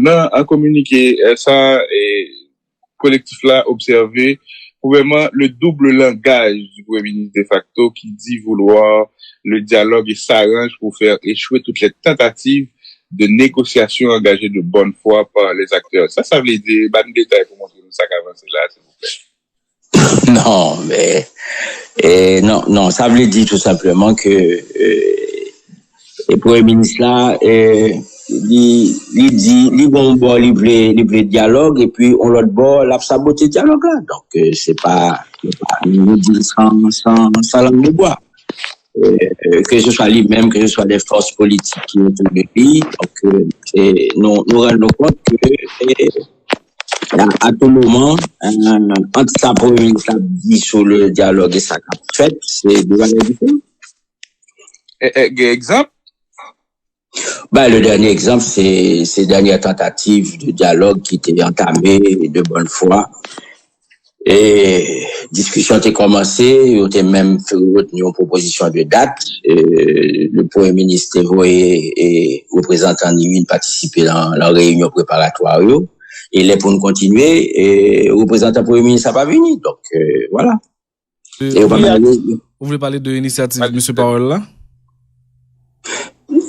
Non, en communiqué, ça, collectif là, observé, vraiment, le double langage du Premier ministre de facto qui dit vouloir le dialogue et s'arrange pour faire échouer toutes les tentatives de négociation engagées de bonne foi par les acteurs. Ça veut dire, détail pour montrer nous ça qu'avance là, s'il vous plaît. Non, mais, non, ça veut dire tout simplement que, le Premier ministre là, il dit, il veut dialogue, et puis, on l'autre bord, l'a saboté le dialogue là. Donc, c'est pas, nous dit sans langue de bois. Que ce soit lui-même, que ce soit des forces politiques qui ont tout le pays. Donc, nous rendons compte que, à tout moment, entre sa Premier ministre dit sur le dialogue et sa fait, c'est deux années différentes. Exemple? Le dernier exemple, c'est ces dernières tentatives de dialogue qui étaient entamées de bonne foi. Et discussion était commencée, on était même fait retenir une proposition de date. Le Premier ministre et représentant Niwin participer dans la réunion préparatoire. Et là, pour nous continuer, et représentant Premier ministre n'a pas venu. Donc, voilà. Vous voulez parler de l'initiative de M. Powell là?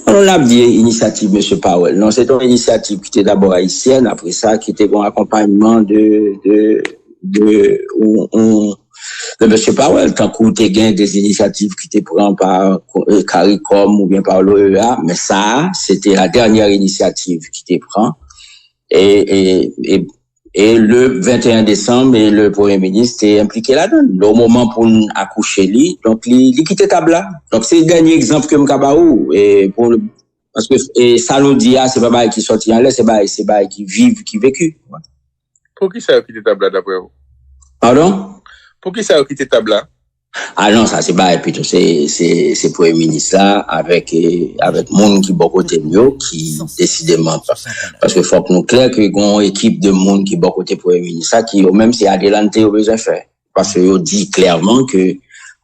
On a dit initiative M. Powell. Non, c'est une initiative qui était d'abord haïtienne, après ça, qui était un accompagnement de M. Powell, tant qu'on te gagne des initiatives qui te prend par CARICOM ou bien par l'OEA, mais ça, c'était la dernière initiative qui te prend. Et le 21 décembre, le Premier ministre est impliqué là-dedans. Au moment pour accoucher lui, donc il quitte table là. Donc c'est le dernier exemple que m'kabaou parce que ça nous dit c'est pas bail qui sorti en l'air, c'est bail qui vivent, qui vécu. Ouais. Pour qui ça a quitté table là d'après vous? Pardon? Pour qui ça a quitté table là? Ah non, ça c'est bail plutôt c'est Premier ministre là avec monde qui bon côté mieux qui décidément parce que faut que nous clair que gon équipe de monde qui bon côté Premier ministre ça qui même c'est adelante au besoin faire parce que yo dit clairement que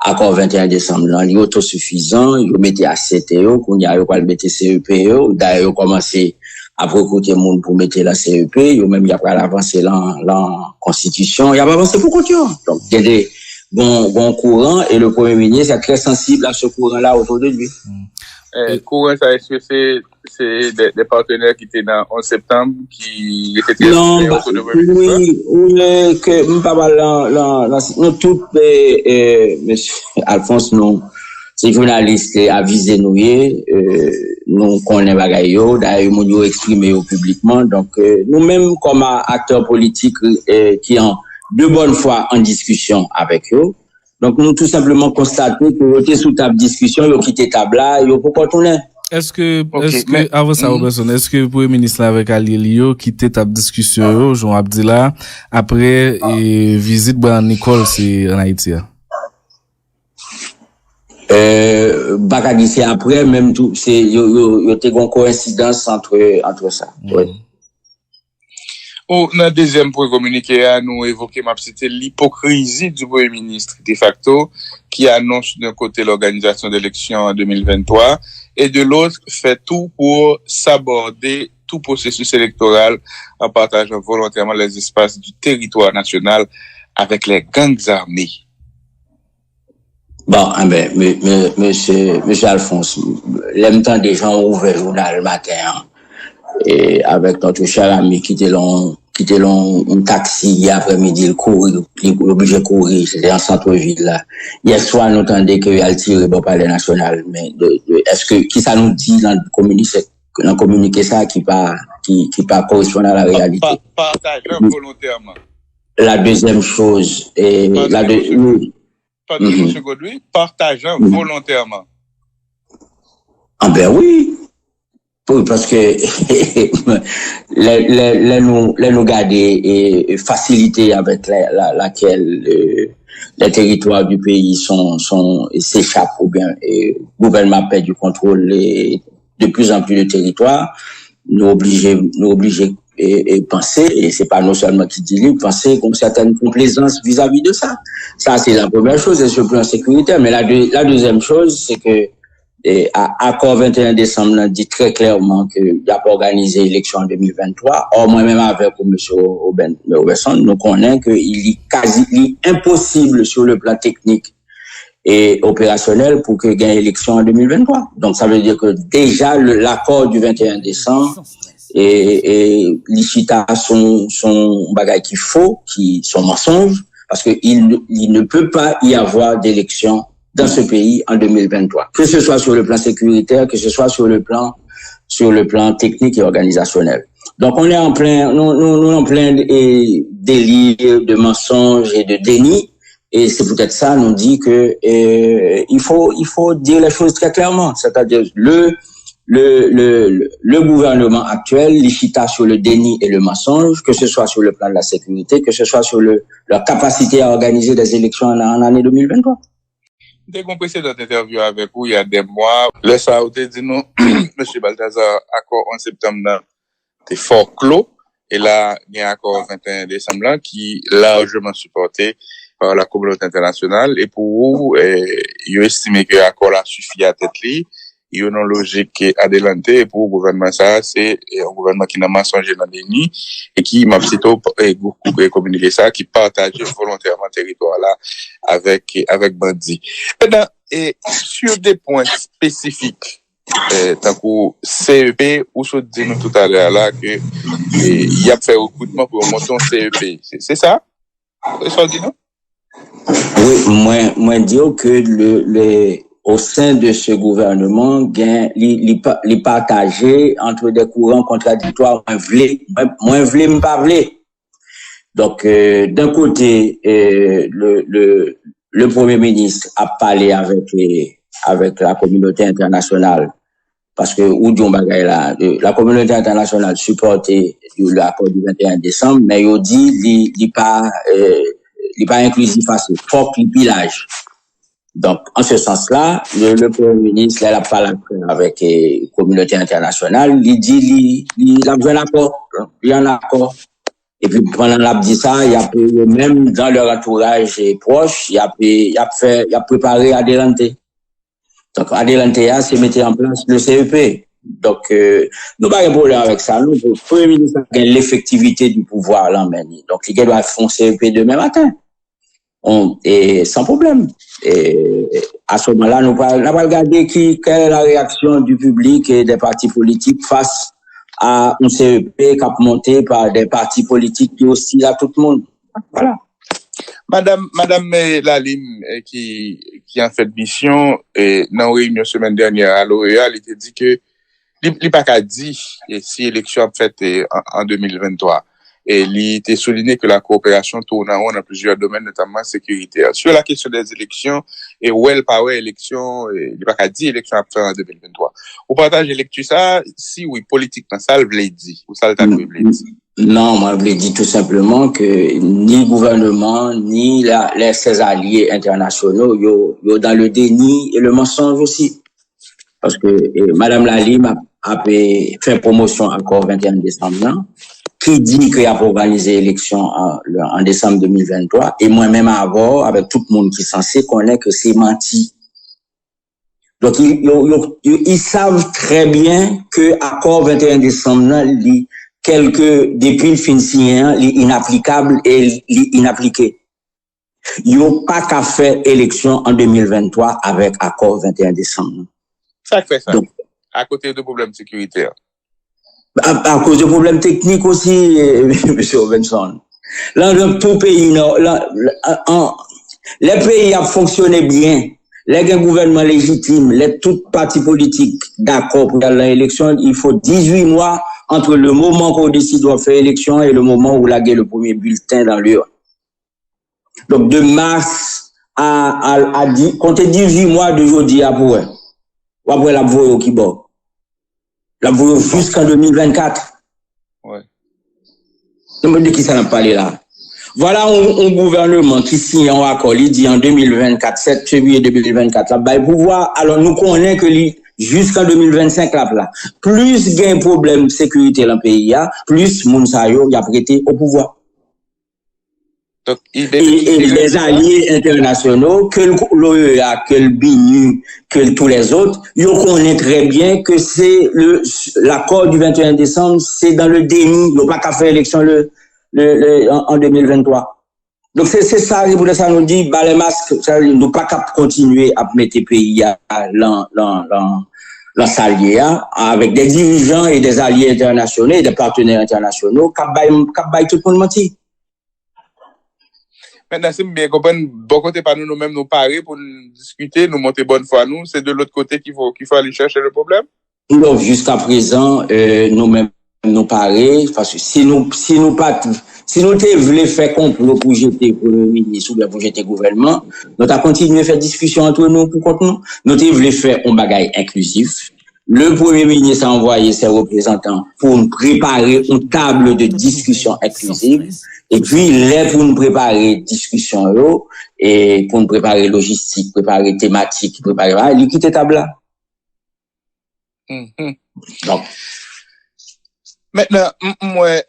accord 21 décembre là il est autosuffisant, il mettait à CTO qu'on y a pas le mettre CEPO d'ailleurs commencer à recruter monde pour mettre la CEP, yo même il y a pas avancer la constitution, il y a pas avancé pour continuer. Donc il y a des bon courant et le Premier ministre est très sensible à ce courant-là autour de lui. Courant, ça, est-ce que c'est des partenaires qui étaient dans 11 septembre qui étaient très autour de Premier ministre? Oui, que pas mal nous tous monsieur Alphonse nous c'est journaliste avisé nous connaît bagaille yo d'ailleurs nous exprimer publiquement donc nous-mêmes comme acteurs politiques qui en de bonne foi en discussion avec eux. Donc, nous, tout simplement constater que vous êtes sous table discussion, vous quittez table là, vous pouvez continuer. Est-ce que, avant ça, Robertson, est-ce que le Premier ministre avec Ali Elio quitte table discussion, Jean Abdillah, après, visite Brian Nicole, c'est en Haïti? Bakadi, c'est après, même tout, c'est, y a une coïncidence entre ça. Oui. Dans le deuxième point communiqué, nous évoquons c'était l'hypocrisie du Premier ministre de facto qui annonce d'un côté l'organisation d'élections en 2023 et de l'autre fait tout pour s'aborder tout processus électoral en partageant volontairement les espaces du territoire national avec les gangs armés. Bon, monsieur Alphonse, l'aime temps des gens ont ouvert le journal le matin, et avec notre cher ami qui était un taxi après-midi, il obligé de courir, c'était en centre-ville là. Hier soir, nous entendons qu'il a tiré au palais national, mais est-ce que, qui ça nous dit dans le communiqué ça qui pas correspond à la réalité? Partageant volontairement. La deuxième chose, Pardon, M. Godwin, partageant volontairement. Ah ben oui. Oui, parce que nous garder et faciliter avec laquelle les territoires du pays s'échappent ou bien le gouvernement perd du contrôle de plus en plus de territoires, nous obliger et penser, et c'est pas non seulement qui dit libre, penser comme certaine complaisance vis-à-vis de ça. Ça, c'est la première chose, c'est sur le plan sécuritaire. Mais la deuxième chose, c'est que accord 21 décembre dit très clairement que il a pas organisé l'élection en 2023. Or, moi-même avec M. Robertson, nous connaissons qu'il est quasi impossible sur le plan technique et opérationnel pour que gagne l'élection en 2023. Donc, ça veut dire que déjà, l'accord du 21 décembre et l'ICHITA son bagage qui faux, qui sont mensonges, parce que il ne peut pas y avoir d'élection dans ce pays en 2023. Que ce soit sur le plan sécuritaire, que ce soit sur le plan technique et organisationnel. Donc, on est en plein, nous en plein délire de mensonges et de déni. Et c'est peut-être ça, nous dit que, il faut dire les choses très clairement. C'est-à-dire, le gouvernement actuel, l'ICHITA sur le déni et le mensonge, que ce soit sur le plan de la sécurité, que ce soit sur leur capacité à organiser des élections en année 2023. Dès qu'on précède notre interview avec vous, il y a des mois, le Saoudé dit nous, M. Balthazar, accord en septembre, c'est fort clos. Et là, il y a un accord 21 décembre qui est largement supporté par la communauté internationale. Et pour vous, ils estimé que l'accord là suffit à tête li. Il y a une logique adelante. Et pour le gouvernement, ça, c'est un gouvernement qui n'a mensongé dans le déni et qui m'a plutôt communiqué ça, qui partage volontairement le territoire là avec Bandi. Maintenant, sur des points spécifiques, tant que CEP, ou se dit nous tout à l'heure là que il y a fait recrutement pour monter un CEP. C'est ça? Ça dit non? Oui, moi dire que au sein de ce gouvernement, il partagé entre des courants contradictoires, moins vle, m'pas vle. Donc, d'un côté, le Premier ministre a parlé avec la communauté internationale, parce que la communauté internationale supportait l'accord du 21 décembre, mais il dit il pas inclusif assez, faut qu'il pillage. Donc, en ce sens-là, le Premier ministre, il a parlé avec la communauté internationale, il dit, il a besoin d'accord, il y a un accord. Et puis, pendant l'a dit ça, il y a même dans leur entourage proche, il a préparé Adelante. Donc, Adelante, c'est mettre en place le CEP. Donc, nous pas de problème avec ça. Nous, le Premier ministre a l'effectivité du pouvoir là, donc, il doit faire un CEP demain matin. Et sans problème. Et à ce moment-là, nous pas regarder quelle est la réaction du public et des partis politiques face à un CEP qui a monté par des partis politiques qui hostiles à tout le monde. Voilà. Madame Lalim, qui a fait mission, dans une réunion semaine dernière à L'Oréal, il a dit que, il pas qu'à dit, si l'élection a fait en 2023. Et il était souligné que la coopération tourne en rond dans plusieurs domaines, notamment sécuritaire. Sur la question des élections, et où elle paraît élection, il pas qu'à dire élection à faire en 2023. Au partage électu ça, si oui, politiquement, ça le voulait dire, ou ça le t'a voulu dire? Non, moi, je voulais dire tout simplement que ni le gouvernement, ni ses alliés internationaux, yo dans le déni et le mensonge aussi. Parce que, Madame Lalim a fait promotion encore 21 décembre, qui dit qu'il a organisé l'élection en décembre 2023, et moi-même avant, avec tout le monde qui est censé connaître que c'est menti. Donc, ils savent très bien que accord 21 décembre, depuis le fin signé, il inapplicable et inappliqué. Ils n'ont pas qu'à faire élection en 2023 avec accord 21 décembre. Ça fait ça. Donc, à côté de problèmes sécuritaires. À cause de problèmes techniques aussi, M. Robinson. Là, dans tout pays, les pays ont fonctionné bien. Les gouvernements légitimes, tout partis politiques d'accord pour aller à l'élection, il faut 18 mois entre le moment qu'on décide de faire élection et le moment où la guerre le premier bulletin dans l'urne. Donc, de mars comptez 18 mois d'aujourd'hui après la voie au Kibor. La voie jusqu'en 2024. Ouais. Je me dis qui ça n'a pas parlé là. Voilà un gouvernement qui signe un accord, il dit en 2024, 7 février 2024, là, bah, pouvoir, alors nous connaissons que jusqu'en 2025, là, plus il y a un problème de sécurité dans le pays, plus Mounsayo y a prêté au pouvoir. Donc, et les alliés internationaux, que l'OEA, que le BNU, que tous les autres, ils connaissent très bien que c'est l'accord du 21 décembre, c'est dans le déni, ils n'ont pas qu'à faire élection en 2023. Donc c'est ça, pour ça nous dit, bah les masques, ils n'ont pas qu'à continuer à mettre les pays dans s'allier avec des dirigeants et des alliés internationaux et des partenaires internationaux, qu'à bailler tout le monde mentir. Maintenant, c'est bien comprendre, bon côté pas nous-mêmes nous parer pour nous discuter, nous monter bonne foi nous, c'est de l'autre côté qu'il faut aller chercher le problème? Non, jusqu'à présent, nous-mêmes nous parer, parce que si nous voulons faire complot pour jeter pour le ministre ou bien pour jeter le gouvernement, nous avons continué à faire discussion entre nous pour contre nous. Nous voulons faire un bagage inclusif. Le Premier ministre a envoyé ses représentants pour nous préparer une table de discussion inclusive. Et puis, pour nous préparer discussion, et pour nous préparer logistique, préparer thématique, préparer, il quitte table là. Donc. Maintenant, moi,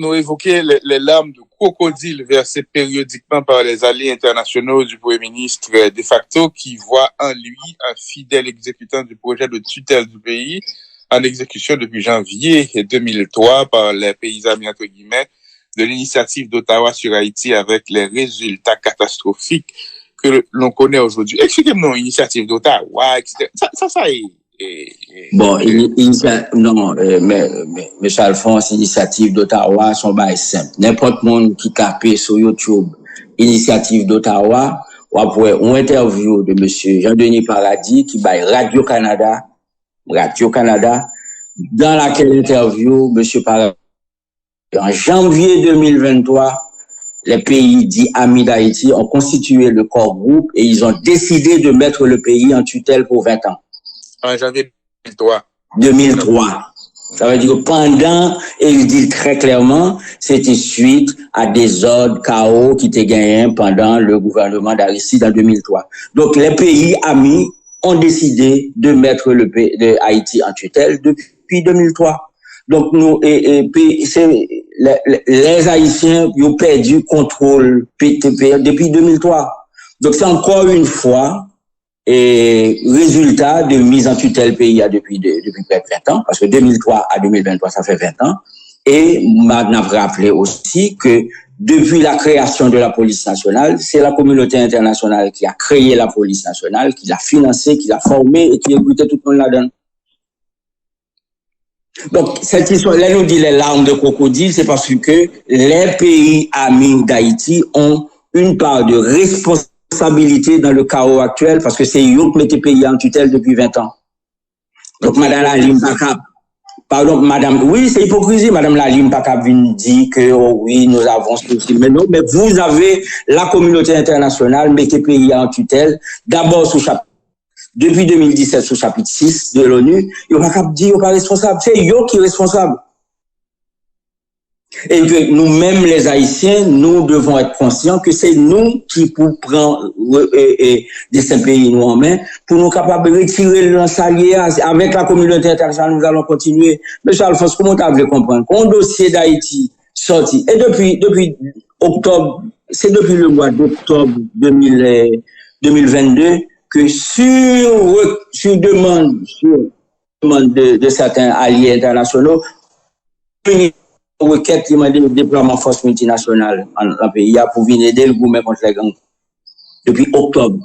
nous évoquons les larmes de crocodile versées périodiquement par les alliés internationaux du Premier ministre de facto qui voit en lui un fidèle exécutant du projet de tutelle du pays en exécution depuis janvier 2003 par les pays amis, entre guillemets, de l'initiative d'Ottawa sur Haïti avec les résultats catastrophiques que l'on connaît aujourd'hui. Expliquez-moi l'initiative d'Ottawa, etc. Ça est... Bon, non, mais Alphonse, initiative d'Ottawa, son bail simple. N'importe monde qui tape sur YouTube, initiative d'Ottawa, ou après, une interview de monsieur Jean-Denis Paradis, qui baille Radio-Canada, dans laquelle interview, monsieur Paradis, en janvier 2023, les pays dits amis d'Haïti ont constitué le corps groupe et ils ont décidé de mettre le pays en tutelle pour 20 ans. En janvier 2003. 2003. Ça veut dire que pendant, et il dit très clairement, c'était suite à des ordres chaos qui étaient gagnés pendant le gouvernement d'Aristide en 2003. Donc, les pays amis ont décidé de mettre le pays de Haïti en tutelle depuis 2003. Donc, nous, les Haïtiens, ils ont perdu contrôle depuis 2003. Donc, c'est encore une fois, et résultat de mise en tutelle pays depuis 20 ans, parce que 2003 à 2023, ça fait 20 ans. Et on a rappelé aussi que depuis la création de la police nationale, c'est la communauté internationale qui a créé la police nationale, qui l'a financée, qui l'a formée et qui a écouté tout le monde là-dedans. Donc, cette histoire, là, nous dit les larmes de crocodile, c'est parce que les pays amis d'Haïti ont une part de responsabilité dans le chaos actuel parce que c'est eux qui mettent les pays en tutelle depuis 20 ans. Donc, Madame Lalim Pakap, pardon, Madame, oui, c'est hypocrisie, Madame Lalim Pakap vient dire que, oh, oui, nous avons ceci, mais non, mais vous avez la communauté internationale, mettez les pays en tutelle, d'abord sous chapitre. Depuis 2017, sous chapitre 6 de l'ONU, il n'y a pas qu'à dire, il n'y a pas responsable. C'est eux qui sont responsables. Et que nous-mêmes, les Haïtiens, nous devons être conscients que c'est nous qui pour prendre des cinq pays nous en main, pour nous capables de retirer l'ensalier avec la communauté internationale, nous allons continuer. Monsieur Alphonse, comment tu as voulu comprendre? Quand le dossier d'Haïti sorti, et depuis octobre, c'est depuis le mois d'octobre 2022, que sur demande de certains alliés internationaux, une requête qui m'a dit le déploiement de force multinationale en pays pour venir aider le gouvernement contre les gangs. Depuis octobre.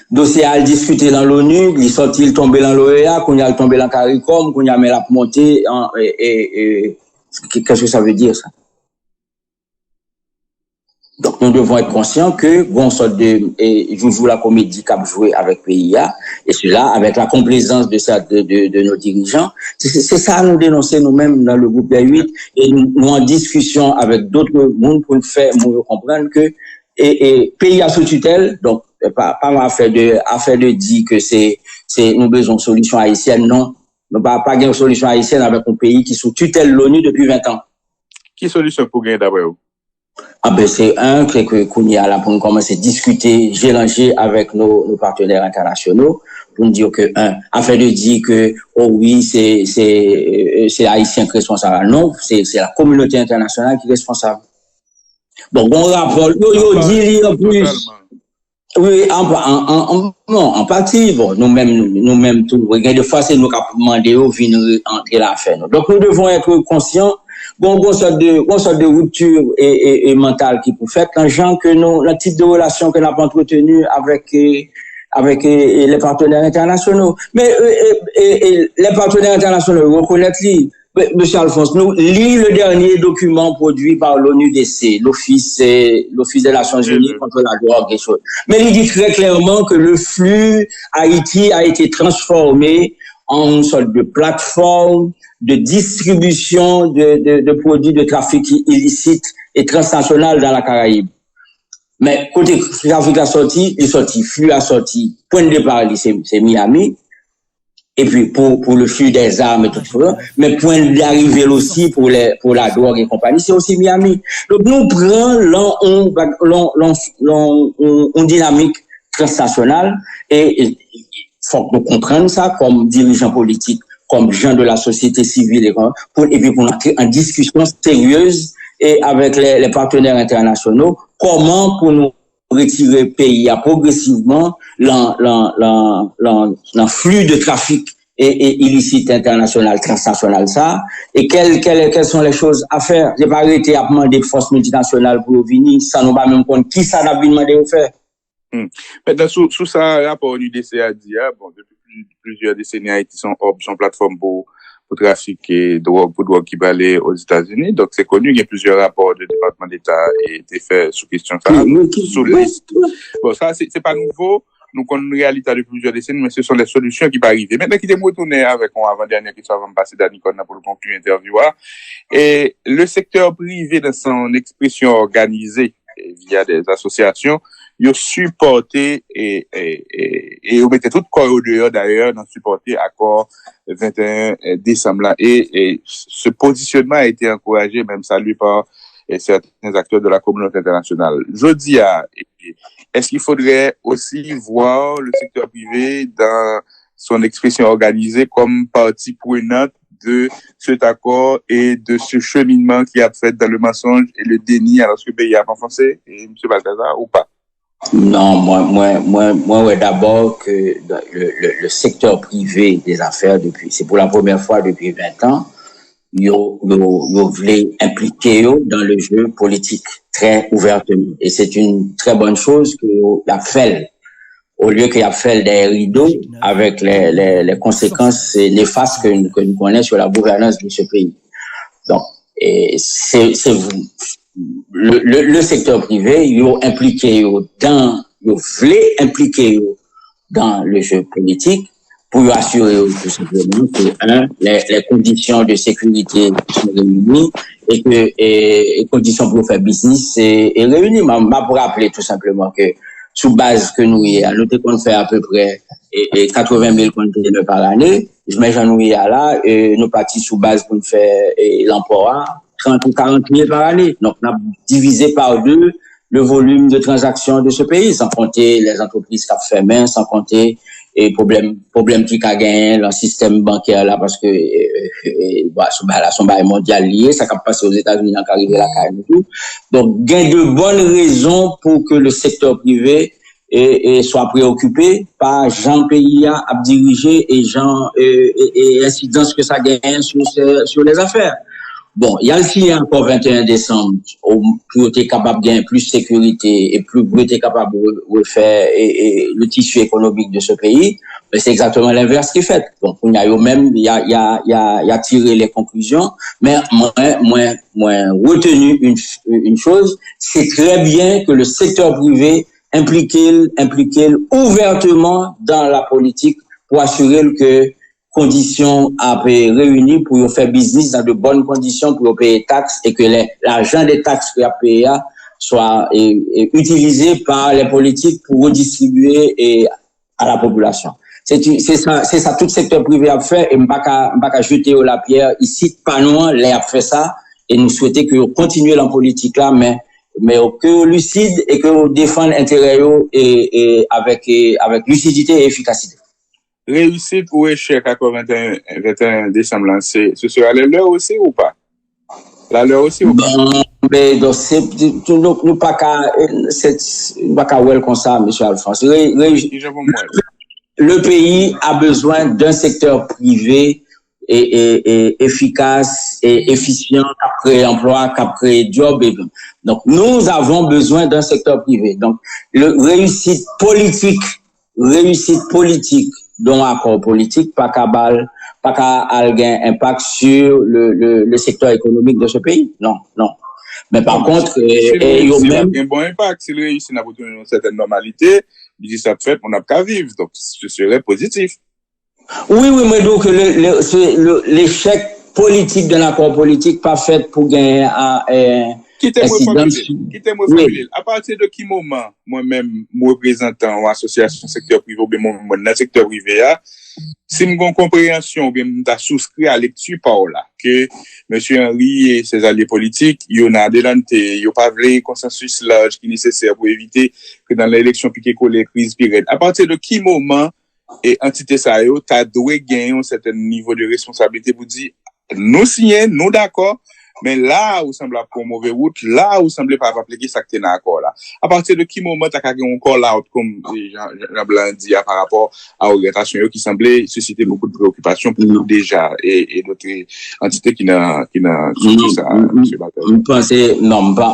Dossier a discuté dans l'ONU, il sorti, il tombé dans l'OEA, qu'on y a tombé dans CARICOM, qu'on y a mis la montée, qu'est-ce que ça veut dire ça? Donc, nous devons être conscients que, bon, sorte joue la comédie qu'a joué avec PIA, et cela avec la complaisance de nos dirigeants. C'est ça à nous dénoncer nous-mêmes dans le groupe R8, et nous en discussion avec d'autres mondes pour nous comprendre que, PIA sous tutelle, donc, pas affaire de dire que nous besoin de solution haïtienne, non. Nous pas gagner solution haïtienne avec un pays qui sous tutelle l'ONU depuis 20 ans. Qui solution pour gagner d'après vous? Ah ben c'est qu'on y a là pour nous commencer à discuter, échanger avec nos partenaires internationaux pour nous dire que afin de dire que oh oui c'est haïtien qui est responsable, non c'est la communauté internationale qui est responsable. Bon, on rapport, yo dit en plus. Oui, en partie, bon, nous-mêmes, tout, des fois, c'est nous qui avons demandé de venir entrer l'affaire. Donc, nous devons être conscients, bon, sorte de rupture et mentale qui peut faire, quand gens que nous, le type de relation que nous avons entretenu avec les partenaires internationaux. Mais, les partenaires internationaux reconnaissent Monsieur Alphonse, nous lisons le dernier document produit par l'ONUDC, l'Office des Nations Unies contre la drogue et choses. Mais il dit très clairement que le flux Haïti a été transformé en une sorte de plateforme de distribution de produits de trafic illicite et transnational dans la Caraïbe. Mais côté trafic a sorti, flux a sorti, point de départ, c'est Miami. Et puis pour le flux des armes et tout ça, mais point d'arrivée aussi pour la drogue et compagnie, c'est aussi Miami. Donc nous prenons une dynamique transnationale et faut que nous comprenions ça comme dirigeants politiques, comme gens de la société civile et puis pour entrer en discussion sérieuse et avec les partenaires internationaux, comment pour nous retirer le pays progressivement l'en flux de trafic et illicite international, transnational, ça, et quelles sont les choses à faire. J'ai pas arrêté à demander des forces multinationales pour venir, ça nous pas même compte qui ça n'a pas demandé de faire. Maintenant, sous ça, rapport l'UDC a dit, bon, depuis plusieurs décennies, Haïti sont plateforme pour trafic et drogue, pour drogue qui va aller aux États-Unis. Donc, c'est connu, il y a plusieurs rapports du département d'État et été faits sous question ça, sous liste. Bon, ça, c'est pas nouveau. Nous connaissons une réalité depuis plusieurs décennies, mais ce sont les solutions qui vont arriver. Maintenant, qui me retourner avec mon avant-dernière question avant de passer d'Anicon pour le conclure l'interview. Et le secteur privé, dans son expression organisée, via des associations, ils ont supporté et ils mettaient tout corps au dehors d'ailleurs dans supporter accord 21 décembre là. Et ce positionnement a été encouragé, même salué par certains acteurs de la communauté internationale. Je dis est-ce qu'il faudrait aussi voir le secteur privé dans son expression organisée comme partie prenante de cet accord et de ce cheminement qui a fait dans le mensonge et le déni alors que le pays a enfoncé, et M. Balthazar, ou pas? Non, moi, d'abord que le secteur privé des affaires c'est pour la première fois depuis 20 ans, yo voulait impliquer dans le jeu politique très ouvertement. Et c'est une très bonne chose que a fait, au lieu qu'il a fait des rideaux avec les conséquences néfastes que nous connaissons sur la gouvernance de ce pays. Donc, le secteur privé, yo voulait impliquer dans le jeu politique pour assurer tout simplement que les conditions de sécurité sont réunies et que les conditions pour faire business est réunies. Mais pour rappeler tout simplement que sous base que nous y a, nous devons faire à peu près 80 000 conteneurs par année. Je mets j'en nous y a là, nous partis sous base pour faire l'emploi 30 ou 40 000 par année. Donc, on a divisé par 2 le volume de transactions de ce pays, sans compter les entreprises qui ont fait main, sans compter les problèmes qui a gagné le système bancaire là, parce que son bail mondial lié, ça a passé aux États-Unis, en arrivé la carrière et tout. Donc, il y a de bonnes raisons pour que le secteur privé soit préoccupé par Jean pays à diriger et l'incidence que ça gagne sur les affaires. Bon, il y a le signé encore 21 décembre pour être capable de gagner plus de sécurité et pour être capable de refaire le tissu économique de ce pays. Mais c'est exactement l'inverse qui est fait. Donc, il y a tiré les conclusions. Mais moi, retenu une chose, c'est très bien que le secteur privé implique ouvertement dans la politique pour assurer que conditions à réunies pour faire business dans de bonnes conditions pour payer taxes et que l'argent des taxes qu'il a payé soit utilisé par les politiques pour redistribuer à la population. C'est ça tout le secteur privé a fait et m'pas qu'à jeter la pierre ici pas loin les a fait ça et nous souhaitons que continuer la politique là mais que lucide et que défend l'intérêt et avec lucidité et efficacité. Réussite ou échec à 21 décembre, ce sera la leur aussi ou pas? La leur aussi ou pas? Mais donc, nous pas qu'à well comme ça, monsieur Alphonse. Le pays a besoin d'un secteur privé et efficace et efficient, qui a créé emploi, qui a créé job. Donc, nous avons besoin d'un secteur privé. Donc, réussite politique, dont accord politique, pas qu'à avoir impact sur le secteur économique de ce pays. Non. Mais par contre, un bon impact, s'il réussit à obtenir une certaine normalité, il dit ça fait, on n'a pas qu'à vivre. Donc, ce serait positif. Oui, mais donc, l'échec politique d'un accord politique pas fait pour gagner Quittez-moi formuler. À partir de quel moment, moi-même, représentant ou association secteur privé, ou bien mon dans le secteur privé, si j'ai une compréhension, ou bien j'ai souscrit à la lecture par là, que M. Henry et ses alliés politiques, ils ont adelanté, ils n'ont pas voulu consensus large qui est nécessaire pour éviter que dans l'élection piquée les crises pire. À partir de quel moment, et entité ça, t'as doué gagner un certain niveau de responsabilité pour dire, nous signons, nous d'accord, mais là où semble pour mauvaise route, là où semble pas appliquer ça que t'es d'accord là. À partir de quel moment t'as gagné encore là, comme Jean Blanc dit par rapport à l'orientation qui semblait susciter beaucoup de préoccupations pour nous déjà et d'autres entités qui n'a ça, monsieur Bataille.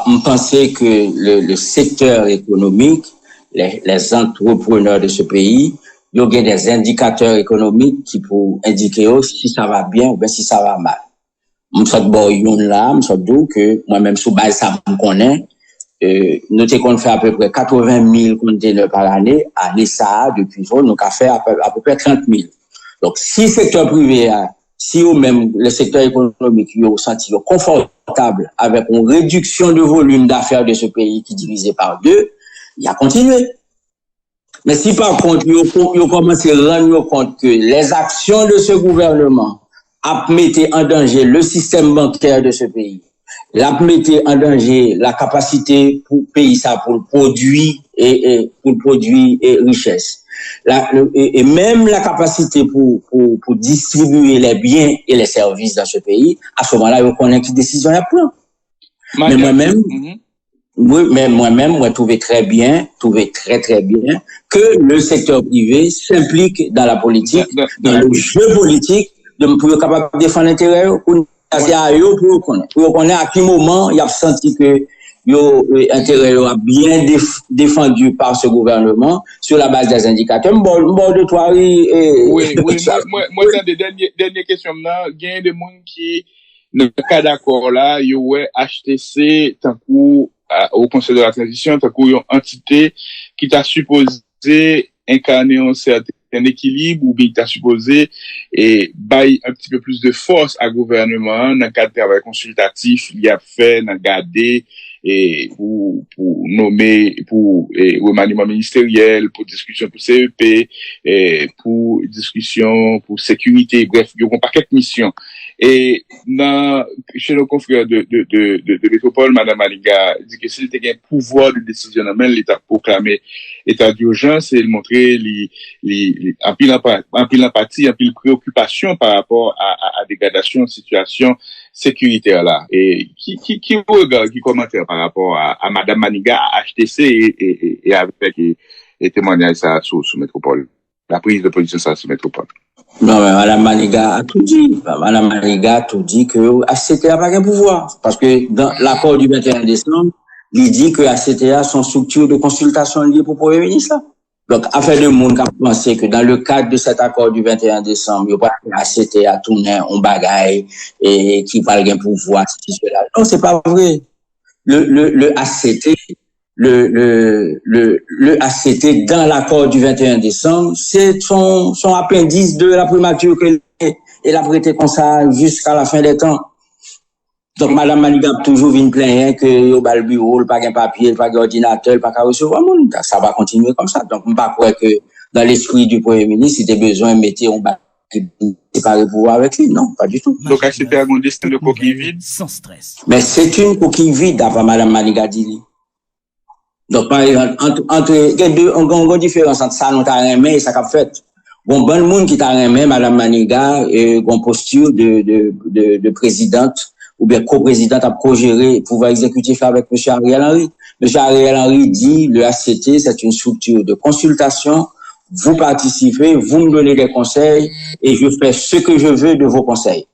On pensait que le secteur économique, les entrepreneurs de ce pays, il y a des indicateurs économiques qui pour indiquer si ça va bien ou bien si ça va mal. M'sot yon là, m'sot d'où que moi-même sous base ça me connaît, nous qu'on fait à peu près 80 000 conteneurs par année, année ça, depuis ça, nous avons fait à peu près 30 000. Donc, si le secteur privé, si ou même le secteur économique, il est senti confortable avec une réduction de volume d'affaires de ce pays qui est divisé par 2, il a continué. Mais si par contre, il commence à rendre compte que les actions de ce gouvernement a mis en danger le système bancaire de ce pays, l'a mis en danger la capacité pour pays ça pour le produit et richesse, et même la capacité pour distribuer les biens et les services dans ce pays. À ce moment-là, on connaît quelle décision il prend. Mais moi-même, moi trouvais très bien que le secteur privé s'implique dans la politique, dans le jeu politique, pour être capable de défendre l'intérêt, pour connaître à quel moment il a senti que l'intérêt a bien défendu par ce gouvernement sur la base des indicateurs. Bon de toi, oui. Moi, dans des dernières questions, il y a des gens qui, dans le cas d'accord là, il y a HTC, tant qu'au Conseil de la Transition, tant qu'une entité qui t'a supposé incarner un certain équilibre ou bien t'as supposé et bailler un petit peu plus de force à gouvernement dans le cadre de travail consultatif il y a fait dans garder et pour nommer pour remaniement ministériel, pour discussion pour CEP, et pour discussion pour sécurité, bref, il y a un paquet de missions. Et chez nos confrères de métropole, Madame Maniga dit que s'il était un pouvoir de décision, même l'État proclamé état d'urgence et montrer un pile empathie, un pile préoccupation par rapport à dégradation de situation sécuritaire là. Et qui regarde, qui commentaire par rapport à Madame Maniga, à HTC et avec les témoignages ça sous métropole, la prise de position ça sous métropole. Non, mais Madame Maniga a tout dit. Madame Maniga a tout dit que HCTA n'a pas de pouvoir. Parce que dans l'accord du 21 décembre, il dit que HCTA sont structures de consultation liées pour le Premier ministre. Donc, affaire de monde qui a pensé que dans le cadre de cet accord du 21 décembre, il n'y a pas HCTA tourner un bagaille et qui va gagner pouvoir, cela. Non, c'est pas vrai. Le HCT, le HCT dans l'accord du 21 décembre, c'est son appendice de la primature qu'elle a prêté comme ça jusqu'à la fin des temps. Donc, Madame Maniga toujours vient plaindre que au bas le bureau, pas de papier, pas d'ordinateur, pas de recevoir monde. Ça va continuer comme ça. Donc, je ne pas croire que dans l'esprit du Premier ministre, il était besoin de mettre un bas qui séparer le pouvoir avec lui. Non, pas du tout. Donc, c'était un destin de coquille vide. Sans stress. Mais c'est une coquille vide, d'après Madame Maniga dit. Donc, par exemple, il y a une différence entre ça, nous t'a remis et ça qu'a fait. Bon monde qui t'a remis, Madame Maniga, une posture de présidente ou bien co-président a co-géré pouvoir exécutif avec M. Ariel Henry. M. Ariel Henry dit le ACT, c'est une structure de consultation. Vous participez, vous me donnez des conseils et je fais ce que je veux de vos conseils.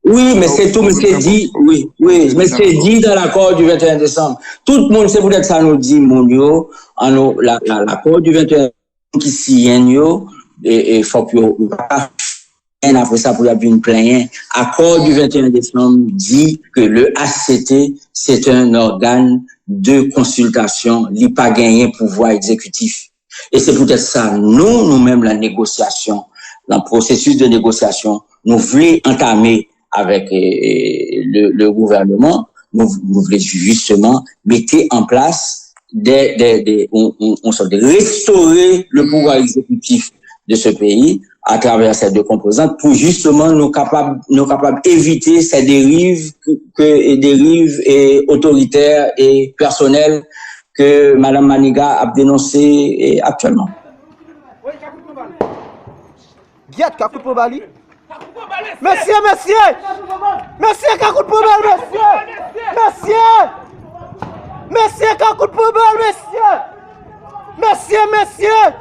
Oui, mais c'est tout, mais c'est dit, oui, mais c'est dit dans l'accord du 21 décembre. Tout le monde, c'est peut-être ça nous dit, Mounio, l'accord du 21 qui signe, et faut que, après ça, pour y avoir une plainte, l'accord du 21 décembre dit que le ACT, c'est un organe de consultation, il n'a pas gagné pouvoir exécutif. Et c'est peut-être ça, nous-mêmes, la négociation, dans le processus de négociation, nous voulons entamer avec le gouvernement, nous voulons justement mettre en place on sorte de restaurer le pouvoir exécutif de ce pays à travers ces deux composantes pour justement nous capables éviter ces dérives autoritaires et personnelles que Madame Maniga a dénoncées actuellement. Monsieur, Kakout Poubelle, monsieur, Kakout Poubelle, monsieur.